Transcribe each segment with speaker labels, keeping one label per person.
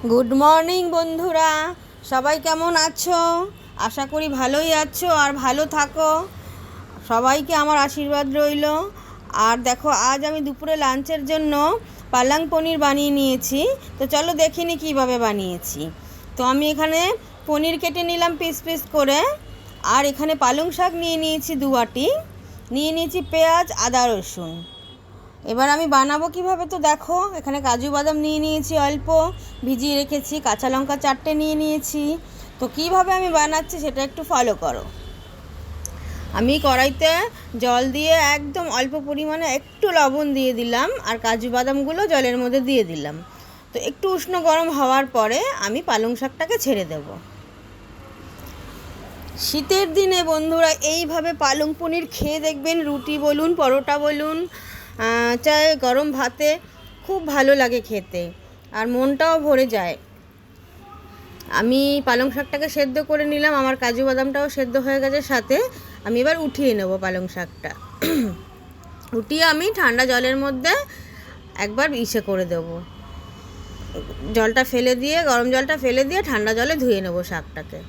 Speaker 1: Good morning বন্ধুরা, সবাই কেমন আছো? আশা করি ভালোই আছো আর ভালো থাকো। সবাইকে আমার আশীর্বাদ রইল। আর দেখো, আজ আমি দুপুরে লাঞ্চের জন্য পালং পনির বানিয়ে নিয়েছি। তো চলো দেখিনি কীভাবে বানিয়েছি। তো আমি এখানে পনির কেটে নিলাম পিস পিস করে, আর এখানে পালং শাক নিয়ে নিয়েছি 2 বাটি, নিয়ে নিয়েছি পেঁয়াজ, আদা, রসুন। এবার আমি বানাবো কিভাবে, তো দেখো এখানে কাজু বাদাম নিয়ে নিয়েছি, অল্প ভিজিয়ে রেখেছি, কাঁচা লঙ্কা 4টে নিয়ে নিয়েছি। তো কিভাবে আমি বানাচ্ছি সেটা একটু ফলো করো। আমি কড়াইতে জল দিয়ে একদম অল্প পরিমাণে একটু লবণ দিয়ে দিলাম, আর কাজু বাদামগুলো জলের মধ্যে দিয়ে দিলাম। তো একটু উষ্ণ গরম হওয়ার পরে আমি পালং শাকটাকে ছেড়ে দেব। শীতের দিনে বন্ধুরা এইভাবে পালং পনির খেয়ে দেখবেন, রুটি বলুন, পরোটা বলুন, চাই গরম ভাতে খুব ভালো লাগে খেতে, আর মনটাও ভরে যায়। আমি পালং শাকটাকে সেদ্ধ করে নিলাম, আমার কাজু বাদামটাও সেদ্ধ হয়ে গেছে সাথে। আমি এবার উঠিয়ে নেব পালং শাকটা। উঠিয়ে আমি ঠান্ডা জলের মধ্যে একবার করে দেব, জলটা ফেলে দিয়ে, গরম জলটা ফেলে দিয়ে ঠান্ডা জলে ধুয়ে নেব শাকটাকে।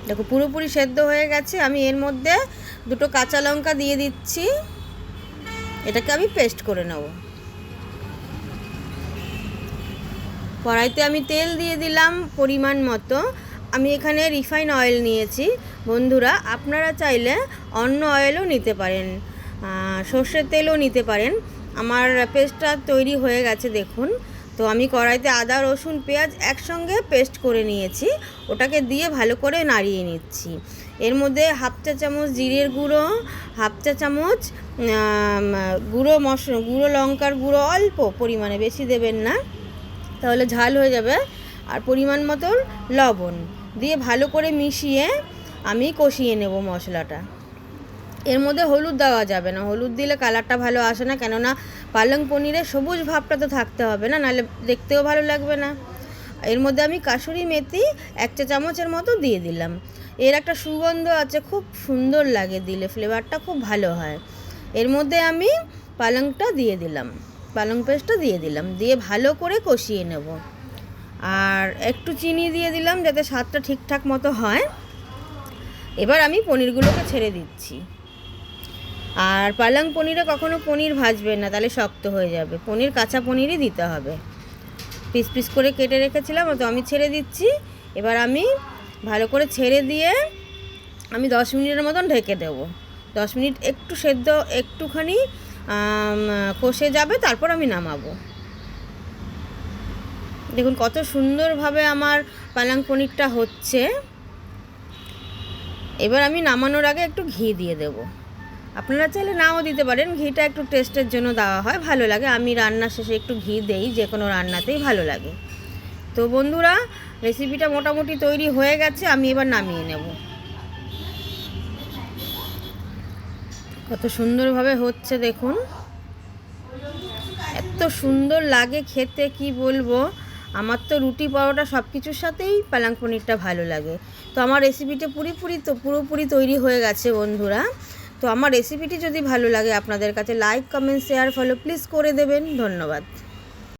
Speaker 1: দেখো পুরোপুরি সেদ্ধ হয়ে গেছে। আমি এর মধ্যে 2টো কাঁচা লঙ্কা দিয়ে দিচ্ছি, এটাকে আমি পেস্ট করে নেব। কড়াইতে আমি তেল দিয়ে দিলাম পরিমাণ মতো। আমি এখানে রিফাইন অয়েল নিয়েছি বন্ধুরা, আপনারা চাইলে অন্য অয়েলও নিতে পারেন, সর্ষের তেলও নিতে পারেন। আমার পেস্টটা তৈরি হয়ে গেছে দেখুন। তো আমি কড়াইতে আদা, রসুন, পেঁয়াজ একসঙ্গে পেস্ট করে নিয়েছি, ওটাকে দিয়ে ভালো করে নাড়িয়ে নিচ্ছি। এর মধ্যে 1/2 চা চামচ জিরের গুঁড়ো, 1/2 চা চামচ গুঁড়ো লঙ্কার গুঁড়ো, অল্প পরিমাণে, বেশি দেবেন না তাহলে ঝাল হয়ে যাবে, আর পরিমাণ মতো লবণ দিয়ে ভালো করে মিশিয়ে আমি কষিয়ে নেব মশলাটা। এর মধ্যে হলুদ দেওয়া যাবে না, হলুদ দিলে কালারটা ভালো আসে না, কেননা পালং পনিরে সবুজ ভাবটা তো থাকতে হবে না, নাহলে দেখতেও ভালো লাগবে না। এর মধ্যে আমি কাসুরি মেথি 1 চা চামচের মতো দিয়ে দিলাম। এর একটা সুগন্ধ আছে, খুব সুন্দর লাগে দিলে, ফ্লেভারটা খুব ভালো হয়। এর মধ্যে আমি পালংটা দিয়ে দিলাম, পালং পেস্টটা দিয়ে দিলাম, দিয়ে ভালো করে কষিয়ে নেব। আর একটু চিনি দিয়ে দিলাম যাতে স্বাদটা ঠিকঠাক মতো হয়। এবার আমি পনিরগুলোকে ছেড়ে দিচ্ছি। আর পালং পনিরে কখনো পনির ভাজবেন না, তাহলে শক্ত হয়ে যাবে। পনির কাঁচা পনিরই দিতে হবে। পিস পিস করে কেটে রেখেছিলাম, তো আমি ছেড়ে দিচ্ছি। এবার আমি ভালো করে ছেড়ে দিয়ে আমি 10 মিনিটের মতন ঢেকে দেবো। 10 মিনিট একটু সেদ্ধ, একটুখানি কষে যাবে, তারপর আমি নামাবো। দেখুন কত সুন্দরভাবে আমার পালং পনিরটা হচ্ছে। এবার আমি নামানোর আগে একটু ঘি দিয়ে দেব। আপনারা চাইলে নাও দিতে পারেন, ঘিটা একটু টেস্টের জন্য দেওয়া হয়, ভালো লাগে। আমি রান্নার শেষে একটু ঘি দেই, যে কোনো রান্নাতেই ভালো লাগে। তো বন্ধুরা, রেসিপিটা মোটামুটি তৈরি হয়ে গেছে, আমি এবার নামিয়ে নেব। কত সুন্দরভাবে হচ্ছে দেখুন, এত সুন্দর লাগে খেতে কি বলবো। আমার তো রুটি পরোটা সব কিছুর সাথেই পালং পনিরটা ভালো লাগে। তো আমার রেসিপিটা পুরোপুরি তৈরি হয়ে গেছে বন্ধুরা। তো আমার রেসিপিটি যদি ভালো লাগে আপনাদের কাছে, like, comment, share, follow please করে দেবেন। ধন্যবাদ।